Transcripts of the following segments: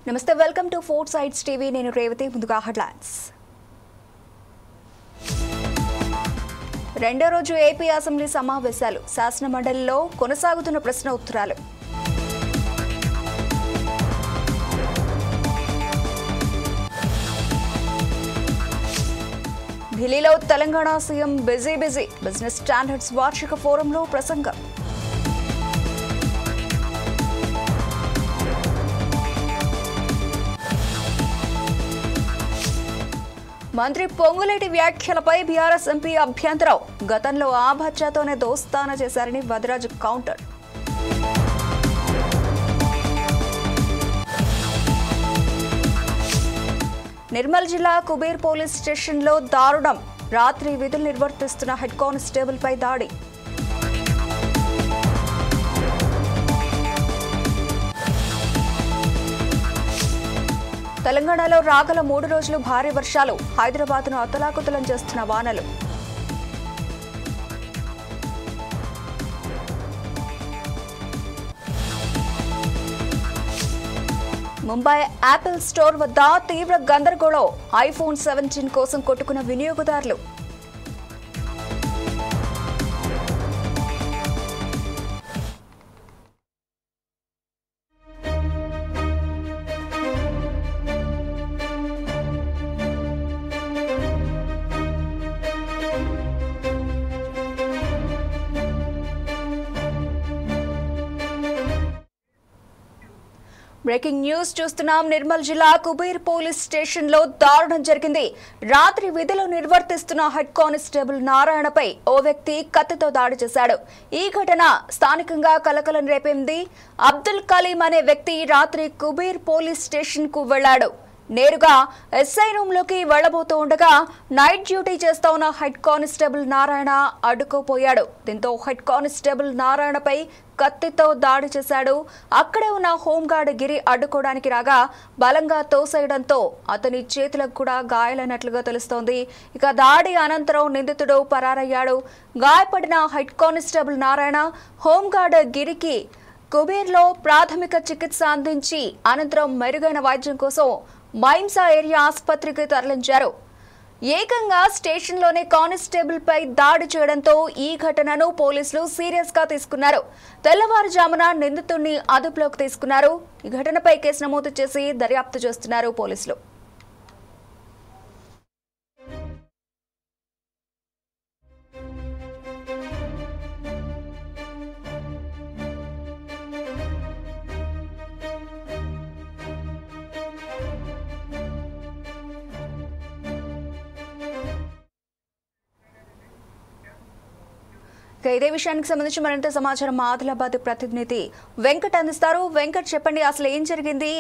నమస్తే, welcome to four sides TV. నేను రేవతి. ముందుగా హెడ్లైన్స్. రెండో రోజు ఏపీ అసెంబ్లీ సమావేశాలు. శాసన మండలిలో కొనసాగుతున్న ప్రశ్న ఉత్తరాలు. ఢిల్లీలో Telangana CM busy business standards వార్షిక ఫోరంలో ప్రసంగం. మంత్రి పొంగులేటి వ్యాఖ్యలపై బీఆర్ఎస్ ఎంపీ అభ్యంతరం. గతంలో ఆ బచ్చాతోనే దోస్తానా చేశారని వదరాజు కౌంటర్. నిర్మల్ జిల్లా కుబేర్ పోలీస్ స్టేషన్లో దారుణం. రాత్రి విధులు నిర్వర్తిస్తున్న హెడ్ కానిస్టేబుల్ పై దాడి. తెలంగాణలో రాగల 3 రోజులు భారీ వర్షాలు. హైదరాబాద్ను అతలాకుతలం చేస్తున్న వానలు. ముంబై యాపిల్ స్టోర్ వద్ద తీవ్ర గందరగోళం. ఐఫోన్ 17 కోసం కొట్టుకున్న వినియోగదారులు. బ్రేకింగ్ న్యూస్ చూస్తున్నాం. నిర్మల్ జిల్లా కుబేర్ పోలీస్ స్టేషన్ లో దారుణం జరిగింది. రాత్రి విధులు నిర్వర్తిస్తున్న హెడ్ కానిస్టేబుల్ నారాయణపై ఓ వ్యక్తి కత్తితో దాడి చేశాడు. ఈ ఘటన స్థానికంగా కలకలం రేపింది. అబ్దుల్ కలీం అనే వ్యక్తి రాత్రి కుబేర్ పోలీస్ స్టేషన్ కు వెళ్లాడు. నేరుగా ఎస్ఐ రూమ్ లోకి వెళ్లబోతూ ఉండగా నైట్ డ్యూటీ చేస్తా ఉన్న హెడ్ కానిస్టేబుల్ నారాయణ అడ్డుకోపోయాడు. దీంతో హెడ్ కానిస్టేబుల్ నారాయణపై కత్తితో దాడి చేశాడు. అక్కడే ఉన్న హోంగార్డ్ గిరి అడ్డుకోవడానికి రాగా బలంగా తోసేయడంతో అతని చేతులకు కూడా గాయాలైనట్లుగా తెలుస్తోంది. ఇక దాడి అనంతరం నిందితుడు పరారయ్యాడు. గాయపడిన హెడ్ కానిస్టేబుల్ నారాయణ హోంగార్డ్ గిరికి కుబేర్లో ప్రాథమిక చికిత్స అందించి అనంతరం మెరుగైన వైద్యం కోసం మైమ్సా ఏరియా ఆసుపత్రికి తరలించారు. ఏకంగా స్టేషన్లోనే కానిస్టేబుల్ పై దాడి చేయడంతో ఈ ఘటనను పోలీసులు సీరియస్ గా తీసుకున్నారు. తెల్లవారుజామున నిందితుడిని అదుపులోకి తీసుకున్నారు. ఈ ఘటనపై కేసు నమోదు చేసి దర్యాప్తు చేస్తున్నారు పోలీసులు. ఇదే విషయానికి సంబంధించి మరింత సమాచారం ఆదిలాబాద్ ప్రతినిధి వెంకట్ అందిస్తారు. వెంకట్, చెప్పండి, అసలు ఏం జరిగింది?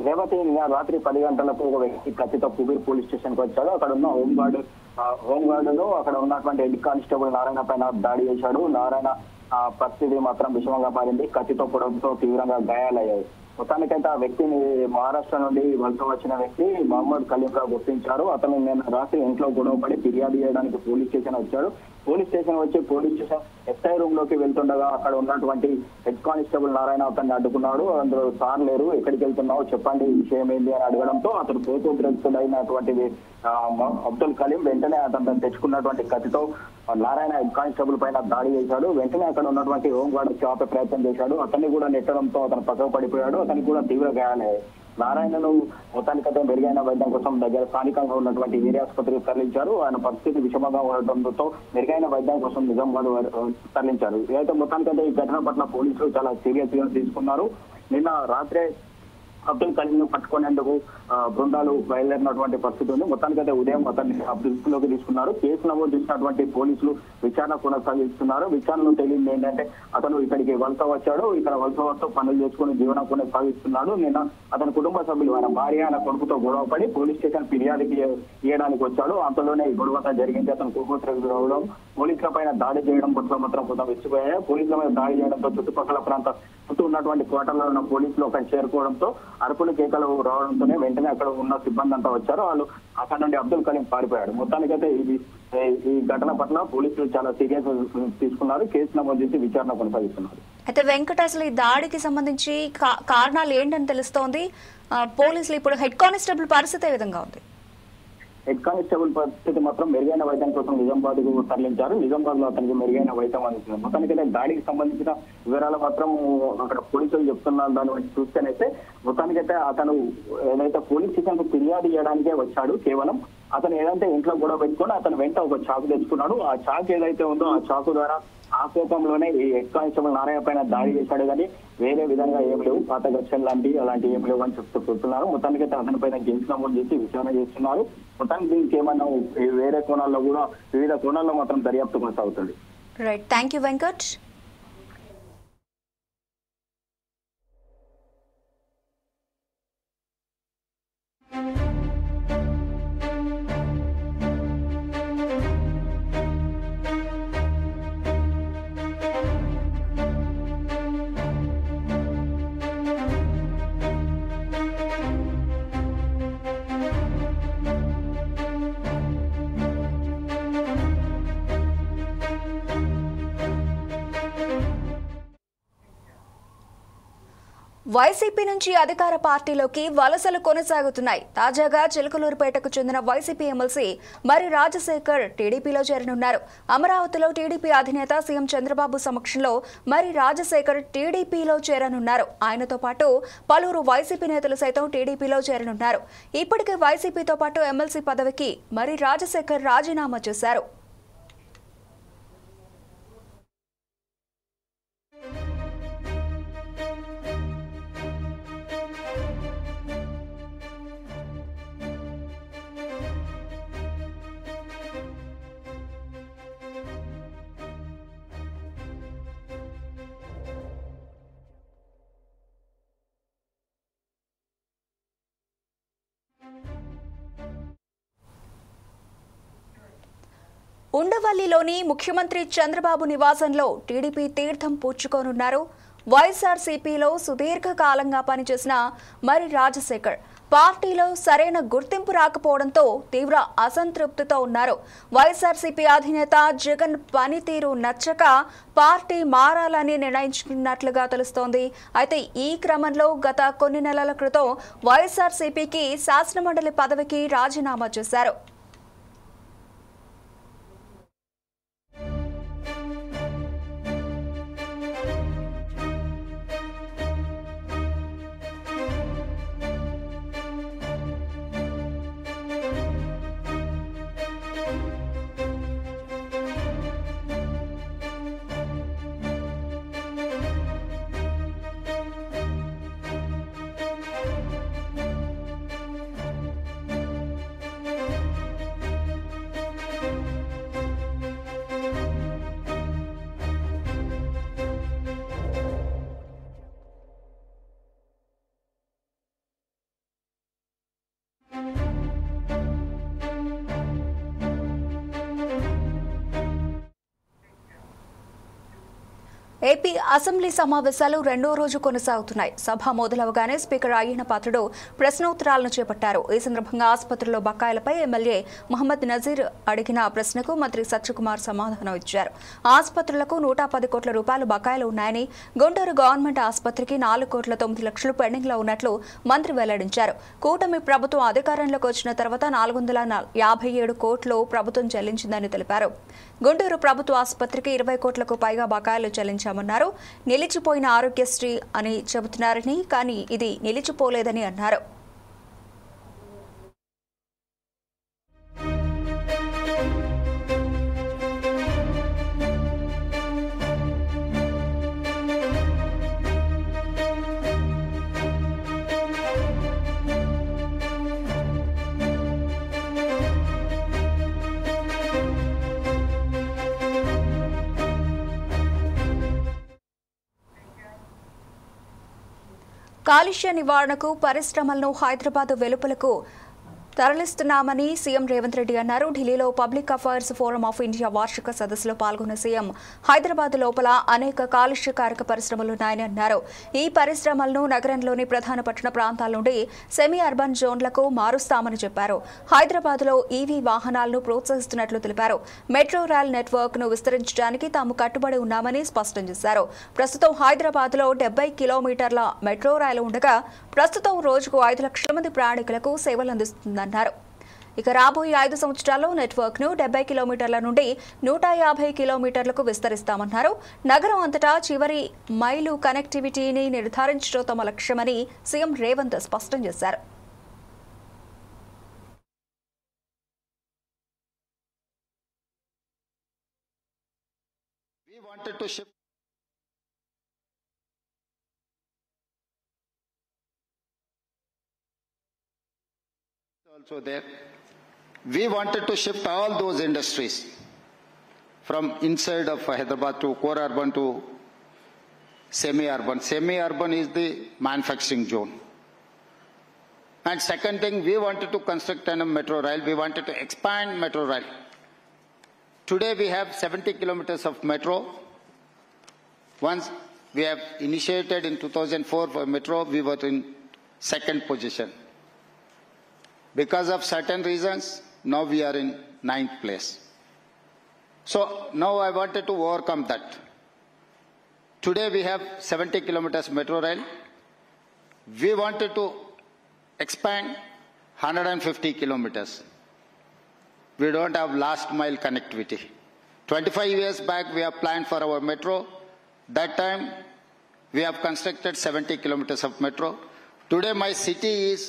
రేవతి, రాత్రి 10 గంటలకు ఒక వ్యక్తి కత్తితో కుబేర్ పోలీస్ స్టేషన్ కు వచ్చాడు. అక్కడ ఉన్న హోంగార్డును అక్కడ ఉన్నటువంటి హెడ్ కానిస్టేబుల్ నారాయణ పైన దాడి చేశాడు. నారాయణ పరిస్థితి మాత్రం విషమంగా మారింది. కత్తితో పొడవుతో తీవ్రంగా గాయాలయ్యాయి. మొత్తానికైతే ఆ వ్యక్తిని మహారాష్ట్ర నుండి వలస వచ్చిన వ్యక్తి మహమ్మద్ కలీం గా గుర్తించారు. అతను నిన్న రాత్రి ఇంట్లో గొడవపడి ఫిర్యాదు చేయడానికి పోలీస్ స్టేషన్ వచ్చాడు. పోలీస్ స్టేషన్ వచ్చి పోలీస్ స్టేషన్ ఎస్ఐ రూమ్ లోకి వెళ్తుండగా అక్కడ ఉన్నటువంటి హెడ్ కానిస్టేబుల్ నారాయణ అతన్ని అడ్డుకున్నాడు. అందులో సార్ లేరు, ఎక్కడికి వెళ్తున్నావు చెప్పండి, విషయం ఏంటి అని అడగడంతో అతను కోపోద్రక్తుడైనటువంటి అబ్దుల్ కలీం వెంటనే అతను తెచ్చుకున్నటువంటి కత్తితో నారాయణ హెడ్ కానిస్టేబుల్ పైన దాడి చేశాడు. వెంటనే అక్కడ ఉన్నటువంటి హోంగార్డ్ ఆపే ప్రయత్నం చేశాడు. అతన్ని కూడా నెట్టడంతో అతను పక్కకు పడిపోయాడు. అతనికి కూడా తీవ్ర గాయాలయ్యాయి. నారాయణను మొత్తానికైతే మెరుగైన వైద్యం కోసం దగ్గర స్థానికంగా ఉన్నటువంటి ఏరియా ఆసుపత్రికి తరలించారు. ఆయన పరిస్థితి విషమంగా ఉండటంతో మెరుగైన వైద్యం కోసం నిజామాబాద్ తరలించారు. అయితే మొత్తానికైతే ఈ ఘటన పట్ల పోలీసులు చాలా సీరియస్ గా తీసుకున్నారు. నిన్న రాత్రే అబ్దుల్ కలీం పట్టుకునేందుకు బృందాలు బయలుదేరినటువంటి పరిస్థితి ఉంది. మొత్తానికైతే ఉదయం అతన్ని అదుపులోకి తీసుకున్నారు. కేసు నమోదు చేసినటువంటి పోలీసులు విచారణ కొనసాగిస్తున్నారు. విచారణలో తేలింది ఏంటంటే అతను ఇక్కడికి వలస వచ్చాడు. ఇక్కడ వలస వస్తూ పనులు చేసుకుని జీవనం కొనసాగిస్తున్నాడు. నిన్న అతని కుటుంబ సభ్యులు ఆయన భార్య ఆయన కొడుకుతో గొడవపడి పోలీస్ స్టేషన్ ఫిర్యాదుకి ఇవ్వడానికి వచ్చాడు. అంతలోనే ఈ గొడవ జరిగింది. అతను కోపోద్రక్తుడు రావడం, పోలీసుల పైన దాడి చేయడం పట్ల మాత్రం కొంత విసిపోయాయి. పోలీసుల మీద దాడి చేయడంతో చుట్టుపక్కల ప్రాంతం చుట్టూ ఉన్నటువంటి క్వార్టర్లో ఉన్న పోలీసులు అక్కడ చేరుకోవడంతో అరుపులు కేకలు రావడంతోనే వెంటనే అక్కడ ఉన్న సిబ్బంది అంతా వచ్చారు. వాళ్ళు అక్కడ నుండి అబ్దుల్ కలీం పారిపోయాడు. మొత్తానికైతే ఈ ఘటన పట్ల పోలీసులు చాలా సీరియస్ తీసుకున్నారు. కేసు నమోదు చేసి విచారణ కొనసాగిస్తున్నారు. అయితే వెంకట్, అసలు ఈ దాడికి సంబంధించి కారణాలు ఏంటని తెలుస్తోంది? పోలీసులు ఇప్పుడు హెడ్ కానిస్టేబుల్ పరిస్థితి ఏ విధంగా ఉంది? హెడ్ కానిస్టేబుల్ పరిస్థితి మాత్రం మెరుగైన వైద్యం కోసం నిజామాబాద్ కు తరలించారు. నిజామాబాద్ లో అతనికి మెరుగైన వైద్యం అందుతుంది. మొత్తానికైతే దాడికి సంబంధించిన వివరాలు మాత్రం అక్కడ పోలీసులు చెప్తున్నారు. దాన్ని బట్టి చూస్తేనైతే మొత్తానికైతే అతను ఏదైతే పోలీస్ స్టేషన్ కు ఫిర్యాదు చేయడానికే వచ్చాడు. కేవలం అతను ఏదైతే ఇంట్లో గొడవ పెట్టుకుని అతను వెంట ఒక చాకు తెచ్చుకున్నాడు. ఆ చాకు ఏదైతే ఉందో ఆ చాకు ద్వారా ఆ కోపంలోనే ఈ హెడ్ కానిస్టేబుల్ నారాయణ పైన దాడి చేశాడు. కానీ వేరే విధంగా ఏం లేవు, పాత ఘర్షణ అలాంటివి ఏం లేవు అని చెప్తున్నారు. మొత్తానికైతే అతని పైన కేసు నమోదు చేసి విచారణ చేస్తున్నారు. మొత్తానికి దీనికి ఏమన్నా వేరే కోణాల్లో కూడా వివిధ కోణాల్లో మాత్రం దర్యాప్తు కొనసాగుతుంది. Right, thank you Venkat. YCP నుంచి అధికార పార్టీలోకి వలసలు కొనసాగుతున్నాయి. తాజాగా చిలకలూరుపేటకు చెందిన వైసీపీ ఎమ్మెల్సీ మరి రాజశేఖర్ టీడీపీలో చేరనున్నారు. అమరావతిలో టీడీపీ అధినేత సీఎం చంద్రబాబు సమక్షంలో మరి రాజశేఖర్ టీడీపీలో చేరనున్నారు. ఆయనతో పాటు పలువురు వైసీపీ నేతలు సైతం టీడీపీలో చేరనున్నారు. ఇప్పటికే వైసీపీతో పాటు ఎమ్మెల్సీ పదవికి మరి రాజశేఖర్ రాజీనామా చేశారు. ఉండవల్లిలోని ముఖ్యమంత్రి చంద్రబాబు నివాసంలో టీడీపీ తీర్థం పుచ్చుకోనున్నారు. వైఎస్ఆర్సీపీలో సుదీర్ఘకాలంగా పనిచేసిన మరి రాజశేఖర్ పార్టీలో సరైన గుర్తింపు రాకపోవడంతో తీవ్ర అసంతృప్తితో ఉన్నారు. వైఎస్ఆర్సీపీ అధినేత జగన్ పనితీరు నచ్చక పార్టీ మారాలని నిర్ణయించుకున్నట్లుగా తెలుస్తోంది. అయితే ఈ క్రమంలో గత కొన్ని నెలల క్రితం వైఎస్ఆర్సీపీకి శాసనమండలి పదవికి రాజీనామా చేశారు. ఏపీ అసెంబ్లీ సమావేశాలు రెండో రోజు కొనసాగుతున్నాయి. సభ మొదలవగానే స్పీకర్ అయ్యన్న పాత్రుడు ప్రశ్నోత్తరాలను చేపట్టారు. ఈ సందర్భంగా ఆసుపత్రిలో బకాయిలపై ఎమ్మెల్యే మహమ్మద్ నజీర్ అడిగిన ప్రశ్నకు మంత్రి సత్యకుమార్ సమాధానం ఇచ్చారు. ఆసుపత్రులకు 110 కోట్ల రూపాయలు బకాయిలు ఉన్నాయని, గుంటూరు గవర్నమెంట్ ఆసుపత్రికి 4,09,00,000 పెండింగ్ లో ఉన్నట్లు మంత్రి వెల్లడించారు. కూటమి ప్రభుత్వం అధికారంలోకి వచ్చిన తర్వాత 457 కోట్లు ప్రభుత్వం చెల్లించిందని తెలిపారు. గుంటూరు ప్రభుత్వ ఆసుపత్రికి 20 కోట్లకు పైగా బకాయిలు చెల్లించామన్నారు. నిలిచిపోయిన ఆరోగ్యశ్రీ అని చెబుతున్నారని, కానీ ఇది నిలిచిపోలేదని అన్నారు. కాలుష్య నివారణకు పరిశ్రమలను హైదరాబాద్ వెలుపలకు తరలిస్తున్నామని సీఎం రేవంత్ రెడ్డి అన్నారు. ఢిల్లీలో public affairs forum of India వార్షిక సదస్సులో పాల్గొన్న సీఎం హైదరాబాద్ లోపల అనేక కాలుష్యకారక పరిశ్రమలున్నాయని అన్నారు. ఈ పరిశ్రమలను నగరంలోని ప్రధాన పట్టణ ప్రాంతాల నుండి సెమీ అర్బన్ జోన్లకు మారుస్తామని చెప్పారు. హైదరాబాద్లో ఈవీ వాహనాలను ప్రోత్సహిస్తున్నట్లు తెలిపారు. మెట్రో రైల్ నెట్వర్క్ ను విస్తరించడానికి తాము కట్టుబడి ఉన్నామని స్పష్టం చేశారు. ప్రస్తుతం హైదరాబాద్లో 70 కిలోమీటర్ల మెట్రో రైలు ఉండగా ప్రస్తుతం రోజుకు 5 లక్షల మంది ప్రయాణికులకు సేవలు అందిస్తుందన్నారు. ఇక రాబోయే 5 సంవత్సరాల్లో నెట్వర్క్ ను 70 కిలోమీటర్ల నుండి 150 కిలోమీటర్లకు విస్తరిస్తామన్నారు. నగరం అంతటా చివరి మైలు కనెక్టివిటీని నిర్ధారించడం తమ లక్ష్యమని సీఎం రేవంత్ స్పష్టం చేశారు. Also there, we wanted to shift all those industries from inside of Hyderabad to core urban to semi-urban. Semi-urban is the manufacturing zone. And second thing, we wanted to construct a metro rail. We wanted to expand metro rail. Today we have 70 kilometers of metro. Once we have initiated in 2004 for metro, we were in second position. Because of certain reasons, now we are in 9th place. So now I wanted to overcome that. Today we have 70 kilometers metro rail. We wanted to expand 150 kilometers. We don't have last mile connectivity. 25 years back we have planned for our metro. That time we have constructed 70 kilometers of metro. Today my city is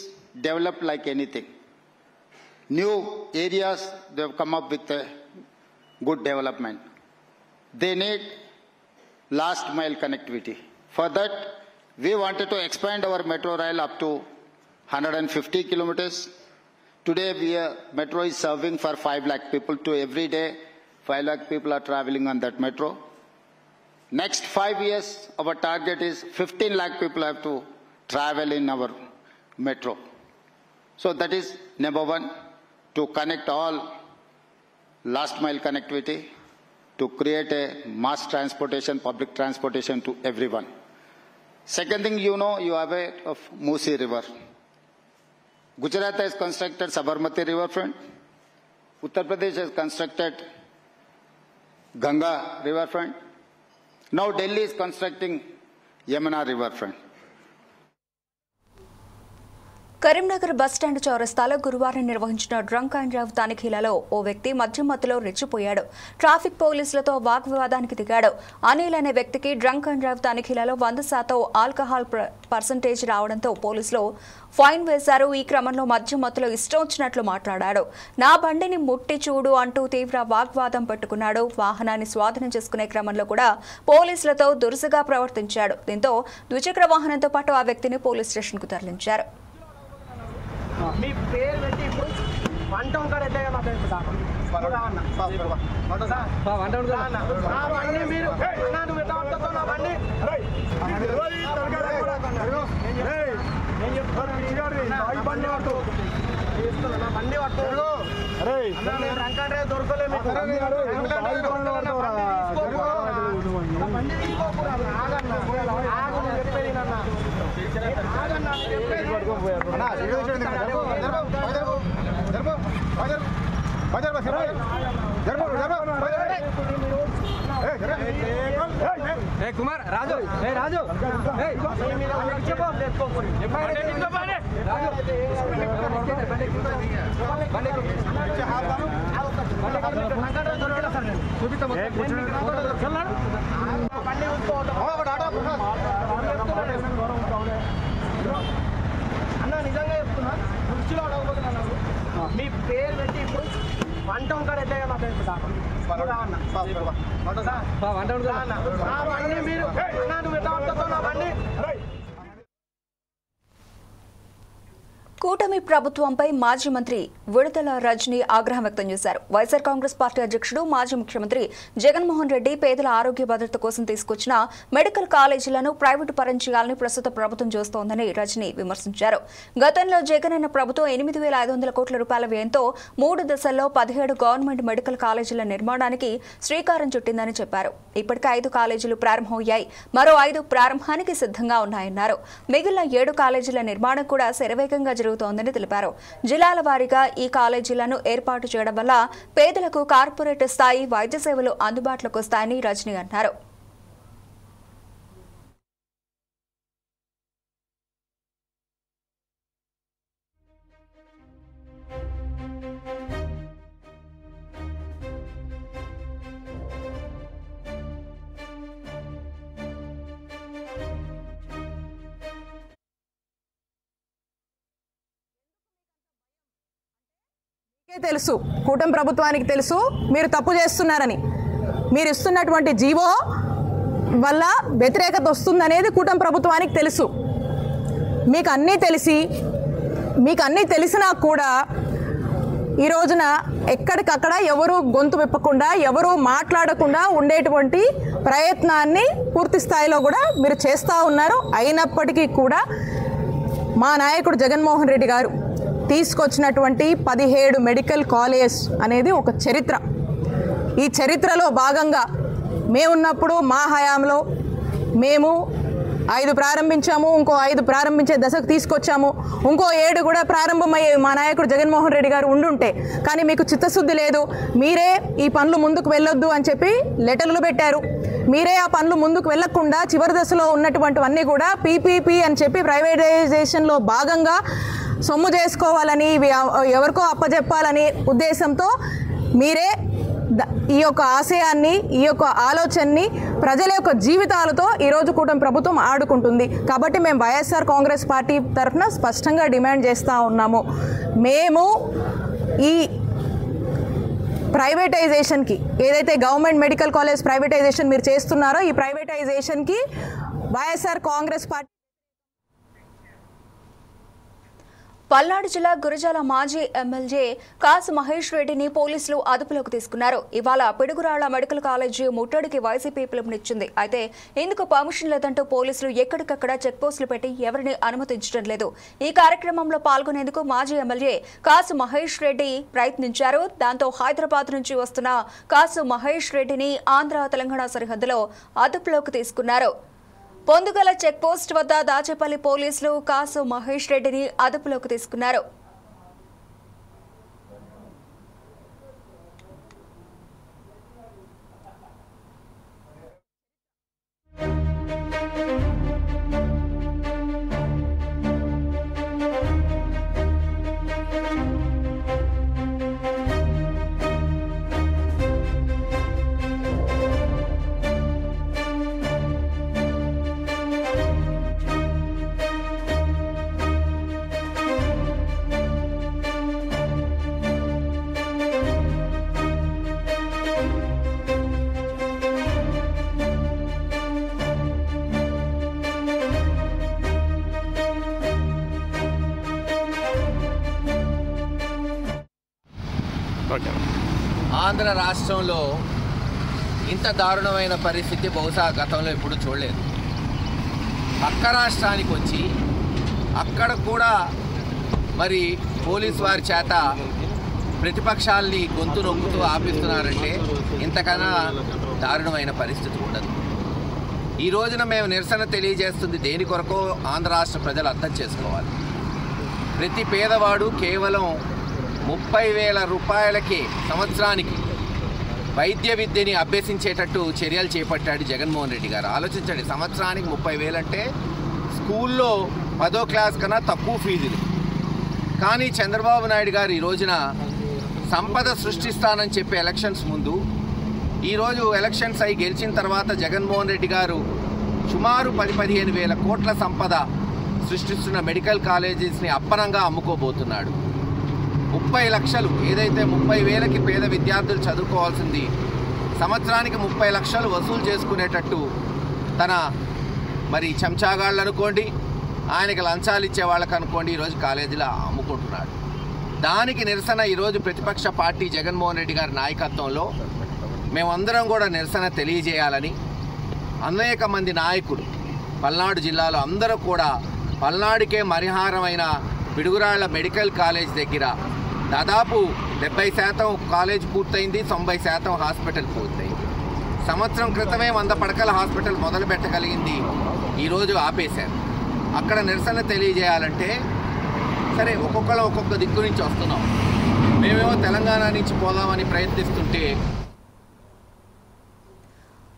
developed like anything. New areas, they have come up with a good development. They need last mile connectivity. For that, we wanted to expand our metro rail up to 150 kilometers. Today, metro is serving for 5 lakh people to every day. 5 lakh people are traveling on that metro. Next 5 years, our target is 15 lakh people have to travel in our metro. So that is number one, to connect all last mile connectivity, to create a mass transportation, public transportation to everyone. Second thing, you know, you are aware of Musi River. Gujarat has constructed Sabarmati riverfront. Uttar Pradesh has constructed Ganga riverfront. Now Delhi is constructing Yamuna riverfront. Karimnagar bus stand చౌరస్తాలో గురువారం నిర్వహించిన drunk and drive తనిఖీలలో ఓ వ్యక్తి మద్యం మత్తులో రెచ్చిపోయాడు. Traffic పోలీసులతో వాగ్వివాదానికి దిగాడు. అనిల్ అనే వ్యక్తికి డ్రంక్ అండ్ డ్రైవ్ తనిఖీలలో 100% ఆల్కహాల్ పర్సెంటేజ్ రావడంతో పోలీసులు ఫైన్ వేశారు. ఈ క్రమంలో మద్యం మత్తులో ఇష్టం వచ్చినట్లు మాట్లాడాడు. నా బండిని ముట్టి చూడు అంటూ తీవ్ర వాగ్వాదం పెట్టుకున్నాడు. వాహనాన్ని స్వాధీనం చేసుకునే క్రమంలో కూడా పోలీసులతో దురుసుగా ప్రవర్తించాడు. దీంతో ద్విచక్ర వాహనంతో పాటు ఆ వ్యక్తిని పోలీస్ స్టేషన్ కు తరలించారు. మీ పేరు పెట్టి ఇప్పుడు 1 టౌన్ కాడ ఎట్లా మాట్లాడుతున్నా మీరు నువ్వు ఎట్లా పడుతుందో నా బండి నేను చెప్తాను నా బండి పట్టు రంకాడే దొరకలేదు బండి తీసుకోకూడదు ఆగన్న చెప్పేది నాన్న కుమార్ రాజు రాజు అన్న నిజంగా చెప్తున్నా దృష్టిలో అడగబోతున్నా మీ పేరు పెట్టి ఇప్పుడు 1 టౌన్ కాడ ఎట్లా మాట్లాడుతున్నా బండి మీరు నువ్వు ఎట్లా పడుతుందో నా బండి కూటమి ప్రభుత్వంపై మాజీ మంత్రి విడుదల రజనీ ఆగ్రహం వ్యక్తం చేశారు. వైఎస్ఆర్ కాంగ్రెస్ పార్టీ అధ్యక్షుడు మాజీ ముఖ్యమంత్రి జగన్మోహన్ రెడ్డి పేదల ఆరోగ్య భద్రత కోసం తీసుకొచ్చిన మెడికల్ కాలేజీలను ప్రైవేటు పరం చేయాలని ప్రస్తుత ప్రభుత్వం చేస్తోందని రజనీ విమర్శించారు. గతంలో జగనన్న ప్రభుత్వం 8,500 కోట్ల రూపాయల వ్యయంతో 3 దశల్లో 17 గవర్నమెంట్ మెడికల్ కాలేజీల నిర్మాణానికి శ్రీకారం చుట్టిందని చెప్పారు. ఇప్పటికే 5 కాలేజీలు ప్రారంభమయ్యాయి, మరో 5 ప్రారంభానికి సిద్ధంగా ఉన్నాయన్నారు. మిగిలిన 7 కాలేజీల నిర్మాణం కూడా శరవేగంగా జరుగుతోందని తెలిపారు. జిల్లాల వారీగా ఈ కాలేజీలను ఏర్పాటు చేయడం వల్ల పేదలకు కార్పొరేట్ స్థాయి వైద్య సేవలు అందుబాటులోకి వస్తాయని రజనీ అన్నారు. తెలుసు, కూటమి ప్రభుత్వానికి తెలుసు మీరు తప్పు చేస్తున్నారని. మీరు ఇస్తున్నటువంటి జీవో వల్ల వ్యతిరేకత వస్తుందనేది కూటమి ప్రభుత్వానికి తెలుసు. మీకు అన్నీ తెలిసినా కూడా ఈ రోజున ఎక్కడికక్కడ ఎవరు గొంతు విప్పకుండా, ఎవరు మాట్లాడకుండా ఉండేటువంటి ప్రయత్నాన్ని పూర్తి స్థాయిలో కూడా మీరు చేస్తూ ఉన్నారు. అయినప్పటికీ కూడా మా నాయకుడు జగన్మోహన్ రెడ్డి గారు తీసుకొచ్చినటువంటి 17 మెడికల్ కాలేజ్ అనేది ఒక చరిత్ర. ఈ చరిత్రలో భాగంగా మేమున్నప్పుడు మా హయాంలో మేము 5 ప్రారంభించాము, ఇంకో 5 ప్రారంభించే దశకు తీసుకొచ్చాము, ఇంకో 7 కూడా ప్రారంభమయ్యే మా నాయకుడు జగన్మోహన్ రెడ్డి గారు ఉండుంటే. కానీ మీకు చిత్తశుద్ధి లేదు, మీరే ఈ పనులు ముందుకు వెళ్ళొద్దు అని చెప్పి లెటర్లు పెట్టారు. మీరే ఆ పనులు ముందుకు వెళ్లకుండా చివరి దశలో ఉన్నటువంటివన్నీ కూడా పీపీపీ అని చెప్పి ప్రైవేటైజేషన్లో భాగంగా సొమ్ము చేసుకోవాలని, ఎవరికో అప్పజెప్పాలని ఉద్దేశంతో మీరే ఈ యొక్క ఆశయాన్ని, ఈ యొక్క ఆలోచనని ప్రజల యొక్క జీవితాలతో ఈరోజు కూటమి ప్రభుత్వం ఆడుకుంటుంది. కాబట్టి మేము వైఎస్ఆర్ కాంగ్రెస్ పార్టీ తరఫున స్పష్టంగా డిమాండ్ చేస్తూ ఉన్నాము. మేము ఈ ప్రైవేటైజేషన్కి, ఏదైతే గవర్నమెంట్ మెడికల్ కాలేజ్ ప్రైవేటైజేషన్ మీరు చేస్తున్నారో, ఈ ప్రైవేటైజేషన్కి వైఎస్ఆర్ కాంగ్రెస్ పార్టీ. పల్నాడు జిల్లా గురజాల మాజీ ఎమ్మెల్యే కాసు మహేష్ రెడ్డిని పోలీసులు అదుపులోకి తీసుకున్నారు. ఇవాళ పిడుగురాళ్ల మెడికల్ కాలేజీ ముట్టడికి వైసీపీ పిలుపునిచ్చింది. అయితే ఇందుకు పర్మిషన్ లేదంటూ పోలీసులు ఎక్కడికక్కడ చెక్పోస్టులు పెట్టి ఎవరిని అనుమతించడం లేదు. ఈ కార్యక్రమంలో పాల్గొనేందుకు మాజీ ఎమ్మెల్యే కాసు మహేష్ రెడ్డి ప్రయత్నించారు. దాంతో హైదరాబాద్ నుంచి వస్తున్న కాసు మహేష్ రెడ్డిని ఆంధ్ర తెలంగాణ సరిహద్దులో అదుపులోకి తీసుకున్నారు. పొందుగల చెక్పోస్ట్ వద్ద దాచేపల్లి పోలీసులు కాసు మహేష్ రెడ్డిని అదుపులోకి తీసుకున్నారు. ఆంధ్ర రాష్ట్రంలో ఇంత దారుణమైన పరిస్థితి బహుశా గతంలో ఎప్పుడు చూడలేదు. పక్క రాష్ట్రానికి వచ్చి అక్కడ కూడా మరి పోలీసు వారి చేత ప్రతిపక్షాల్ని గొంతు నొక్కుతూ ఆపిస్తున్నారంటే ఇంతకన్నా దారుణమైన పరిస్థితి ఉండదు. ఈ రోజున మేము నిరసన తెలియజేస్తుంది దేని కొరకో ఆంధ్ర రాష్ట్ర ప్రజలు అర్థం చేసుకోవాలి. ప్రతి పేదవాడు కేవలం 30,000 రూపాయలకే సంవత్సరానికి వైద్య విద్యని అభ్యసించేటట్టు చర్యలు చేపట్టాడు జగన్మోహన్ రెడ్డి గారు. ఆలోచించండి, సంవత్సరానికి 30,000 అంటే స్కూల్లో 10వ క్లాస్ కన్నా తక్కువ ఫీజులు. కానీ చంద్రబాబు నాయుడు గారు ఈ రోజున సంపద సృష్టిస్తానని చెప్పి ఎలక్షన్స్ ముందు, ఈరోజు ఎలక్షన్స్ అయి గెలిచిన తర్వాత జగన్మోహన్ రెడ్డి గారు సుమారు 10-15 వేల కోట్ల సంపద సృష్టిస్తున్న మెడికల్ కాలేజెస్ని అప్పనంగా అమ్ముకోబోతున్నాడు. 30 లక్షలు ఏదైతే 30,000కి పేద విద్యార్థులు చదువుకోవాల్సింది సంవత్సరానికి 30 లక్షలు వసూలు చేసుకునేటట్టు తన మరి చెంచాగాళ్ళు అనుకోండి, ఆయనకి లంచాలు ఇచ్చే వాళ్ళకి అనుకోండి ఈరోజు కాలేజీలో అమ్ముకుంటున్నాడు. దానికి నిరసన ఈరోజు ప్రతిపక్ష పార్టీ జగన్మోహన్ రెడ్డి గారి నాయకత్వంలో మేమందరం కూడా నిరసన తెలియజేయాలని అనేక మంది నాయకులు పల్నాడు జిల్లాలో అందరూ కూడా పల్నాడుకే మరిహారమైన పిడుగురాళ్ల మెడికల్ కాలేజ్ దగ్గర దాదాపు 70% కాలేజ్ పూర్తయింది, 90% హాస్పిటల్ పూర్తయింది. సంవత్సరం క్రితమే 100 పడకల హాస్పిటల్ మొదలు పెట్టగలిగింది, ఈరోజు ఆపేశారు. అక్కడ నిరసన తెలియజేయాలంటే సరే ఒక్కొక్కరు ఒక్కొక్క దిక్కు నుంచి వస్తున్నాం. మేమేమో తెలంగాణ నుంచి పోదామని ప్రయత్నిస్తుంటే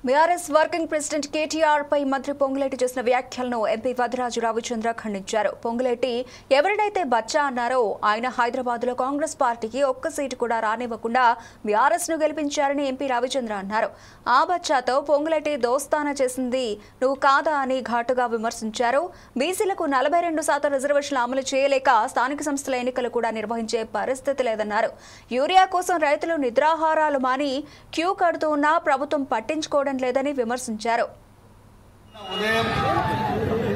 బీఆర్ఎస్ వర్కింగ్ ప్రెసిడెంట్ కేటీఆర్ పై మంత్రి పొంగులేటి చేసిన వ్యాఖ్యలను ఎంపీ వదిరాజు రవిచంద్ర ఖండించారు. పొంగులేటి ఎవరినైతే బచ్చా అన్నారో ఆయన హైదరాబాద్ లో కాంగ్రెస్ పార్టీకి ఒక్క సీటు కూడా రానివ్వకుండా బీఆర్ఎస్ ను గెలిపించారని ఎంపీ రవిచంద్ర అన్నారు. ఆ బచ్చాతో పొంగులేటి దోస్తానా చేసింది నువ్వు కాదా అని ఘాటుగా విమర్శించారు. బీసీలకు 42% రిజర్వేషన్లు అమలు చేయలేక స్థానిక సంస్థల ఎన్నికలు కూడా నిర్వహించే పరిస్థితి లేదన్నారు. యూరియా కోసం రైతులు నిద్రాహారాలు మాని క్యూ కడుతూ ఉన్నా ప్రభుత్వం పట్టించుకోవడం లేదని విమర్శించారు. ఉదయం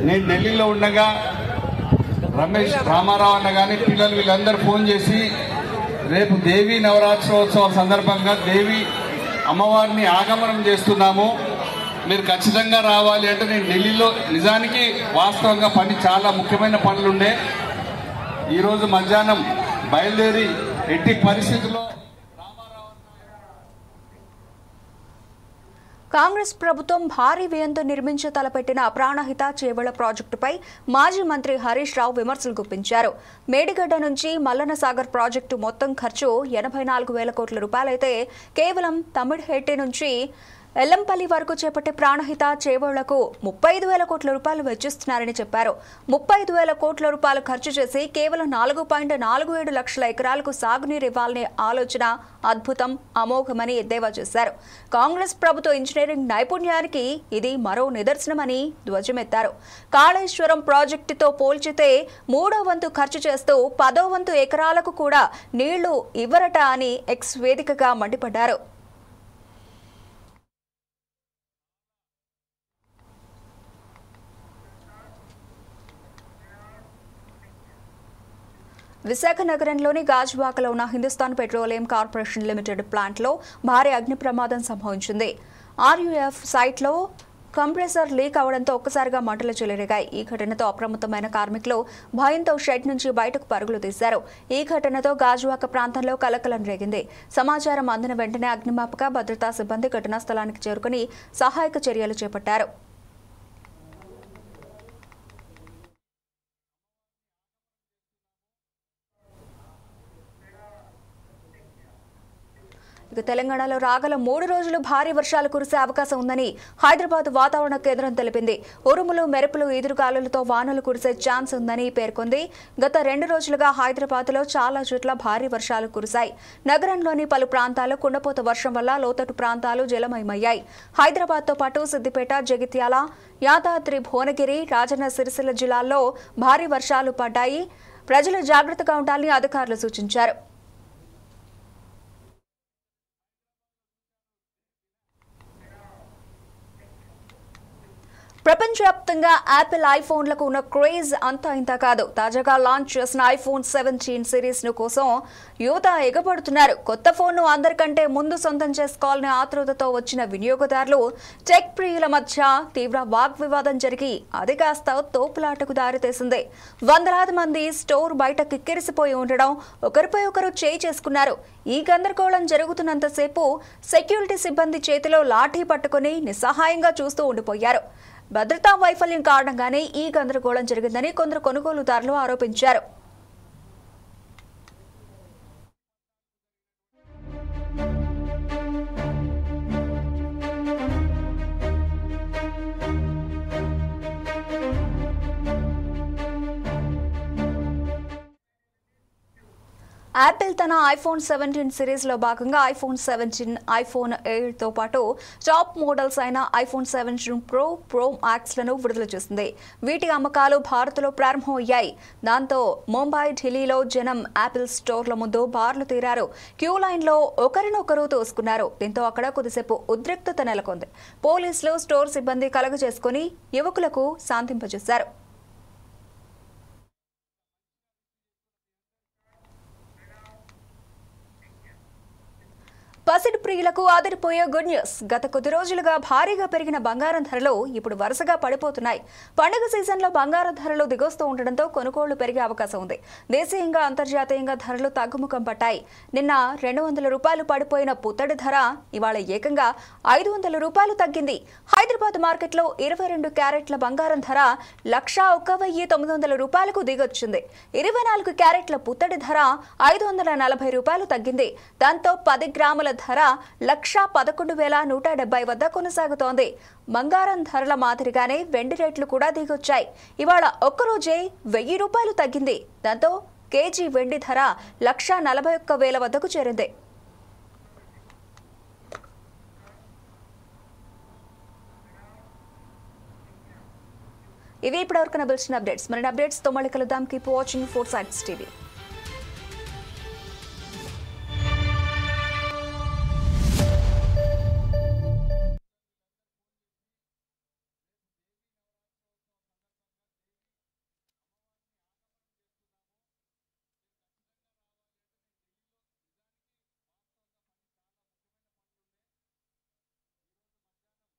నేను ఢిల్లీలో ఉండగా రమేష్ రామారావు అన్న కానీ పిల్లలు వీళ్ళందరూ ఫోన్ చేసి రేపు దేవీ నవరాత్రోత్సవం సందర్భంగా దేవి అమ్మవారిని ఆగమనం చేస్తున్నాము, మీరు ఖచ్చితంగా రావాలి అంటే నేను ఢిల్లీలో నిజానికి వాస్తవంగా పని చాలా ముఖ్యమైన పనులుండే ఈరోజు మధ్యాహ్నం బయలుదేరి ఎట్టి పరిస్థితుల్లో కాంగ్రెస్ ప్రభుత్వం భారీ వ్యయంతో నిర్మించ తలపెట్టిన ప్రాణహిత చేవెళ్ల ప్రాజెక్టుపై మాజీ మంత్రి హరీష్ రావు విమర్శలు గుప్పించారు. మేడిగడ్డ నుంచి మల్లన్న సాగర్ ప్రాజెక్టు మొత్తం ఖర్చు 84,000 కోట్ల రూపాయలైతే కేవలం తమిళహెట్టి నుంచి ఎల్లంపల్లి వరకు చేపట్టే ప్రాణహిత చేవళ్లకు 35,000 కోట్ల రూపాయలు వెచ్చిస్తున్నారని చెప్పారు. 35,000 కోట్ల రూపాయలు ఖర్చు చేసి కేవలం 4.47 లక్షల ఎకరాలకు సాగునీరు ఇవ్వాలనే ఆలోచన అద్భుతం, అమోఘమని ఎద్దేవా చేశారు. కాంగ్రెస్ ప్రభుత్వ ఇంజనీరింగ్ నైపుణ్యానికి ఇది మరో నిదర్శనమని ధ్వజమెత్తారు. కాళేశ్వరం ప్రాజెక్టుతో పోల్చితే 3వ వంతు ఖర్చు చేస్తూ 10వ వంతు ఎకరాలకు కూడా నీళ్లు ఇవ్వరట అని ఎక్స్ వేదికగా మండిపడ్డారు. విశాఖ నగరంలోని గాజువాకలో ఉన్న హిందుస్థాన్ పెట్రోలియం కార్పొరేషన్ లిమిటెడ్ ప్లాంట్లో భారీ అగ్ని ప్రమాదం సంభవించింది. ఆర్యుఎఫ్ సైట్లో కంప్రెసర్ లీక్ అవడంతో ఒక్కసారిగా మంటలు చెలరేగాయి. ఈ ఘటనతో అప్రమత్తమైన కార్మికులు భయంతో షెడ్ నుంచి బయటకు పరుగులు తీశారు. ఈ ఘటనతో గాజువాక ప్రాంతంలో కలకలం రేగింది. సమాచారం అందిన వెంటనే అగ్నిమాపక భద్రతా సిబ్బంది ఘటనా స్థలానికి చేరుకుని సహాయక చర్యలు చేపట్టారు. తెలంగాణలో రాగల 3 రోజులు భారీ వర్షాలు కురిసే అవకాశం ఉందని హైదరాబాద్ వాతావరణ కేంద్రం తెలిపింది. ఉరుములు, మెరుపులు, ఈదురుగాలులతో వానలు కురిసే ఛాన్స్ ఉందని పేర్కొంది. గత 2 రోజులుగా హైదరాబాద్లో చాలా చోట్ల భారీ వర్షాలు కురిశాయి. నగరంలోని పలు ప్రాంతాలు కుండపోత వర్షం వల్ల లోతట్టు ప్రాంతాలు జలమయమయ్యాయి. హైదరాబాద్తో పాటు సిద్దిపేట, జగిత్యాల, యాదాద్రి, భువనగిరి, రాజన్న సిరిసిల్ల జిల్లాల్లో భారీ వర్షాలు పడ్డాయి. ప్రజలు జాగ్రత్తగా ఉండాలని అధికారులు సూచించారు. ప్రపంచవ్యాప్తంగా యాపిల్ ఐఫోన్లకు ఉన్న క్రేజ్ అంతా ఇంత కాదు. తాజాగా లాంచ్ చేసిన ఐఫోన్ 17 సిరీస్ ను కోసం యువత ఎగబడుతున్నారు. కొత్త ఫోన్ ను అందరికంటే ముందు సొంతం చేసుకోవాలనే ఆతృతతో వచ్చిన వినియోగదారులు, టెక్ ప్రియుల మధ్య తీవ్ర వాగ్వివాదం జరిగి అది కాస్త తోపులాటకు దారితీసింది. వందలాది మంది స్టోర్ బయట కిక్కిరిసిపోయి ఉండడం, ఒకరిపై ఒకరు చేయి చేసుకున్నారు. ఈ గందరగోళం జరుగుతున్నంతసేపు సెక్యూరిటీ సిబ్బంది చేతిలో లాఠీ పట్టుకుని నిస్సహాయంగా చూస్తూ ఉండిపోయారు. భద్రతా వైఫల్యం కారణంగానే ఈ గందరగోళం జరిగిందని కొందరు కొనుగోలుదారులు ఆరోపించారు. యాపిల్ తన ఐఫోన్ 17 సిరీస్లో భాగంగా ఐఫోన్ 17, ఐఫోన్ 8తో పాటు టాప్ మోడల్స్ అయిన ఐఫోన్ 17 ప్రో, ప్రో మ్యాక్స్లను విడుదల చేసింది. వీటి అమ్మకాలు భారత్లో ప్రారంభమయ్యాయి. దాంతో ముంబై, ఢిల్లీలో జనం యాపిల్ స్టోర్ల ముందు బార్లు తీరారు. క్యూ లైన్లో ఒకరినొకరు తోసుకున్నారు. దీంతో అక్కడ కొద్దిసేపు ఉద్రిక్తత నెలకొంది. పోలీసులు, స్టోర్ సిబ్బంది కలగజేసుకుని యువకులకు శాంతింపజేశారు. యాసిడ్ ప్రియులకు ఆదిరిపోయే గుడ్ న్యూస్. గత కొద్ది రోజులుగా భారీగా పెరిగిన బంగారం ధరలు ఇప్పుడు వరుసగా పడిపోతున్నాయి. పండుగ సీజన్లో బంగారం ధరలు దిగొస్తూ ఉండడంతో కొనుగోళ్లు పెరిగే అవకాశం ఉంది. దేశీయంగా అంతర్జాతీయంగా ధరలు తగ్గుముఖం పట్టాయి. నిన్న 200 రూపాయలు పడిపోయిన పుత్తడి ధర ఇవాళ ఏకంగా 500 రూపాయలు తగ్గింది. హైదరాబాద్ మార్కెట్లో 22 క్యారెట్ల బంగారం ధర 1,01,900 రూపాయలకు దిగొచ్చింది. 24 క్యారెట్ల పుత్తడి ధర 540 రూపాయలు తగ్గింది. దాంతో 10 గ్రాముల ధర 1,11,170 వద్ద కొనసాగుతోంది. బంగారం ధరల మాదిరిగానే వెండి రేట్లు కూడా దిగొచ్చాయి. ఇవాళ ఒక్కరోజే 1000 రూపాయలు తగ్గింది. దాంతో కేజీ వెండి ధర 1,41,000 వద్దకు చేరింది. ఇవి ఇప్పటివరకు నబిల్చిన అప్డేట్స్. మరిన్ని అప్డేట్స్ తో మళ్ళీ కలుద్దాం. Keep watching 4 Sides TV.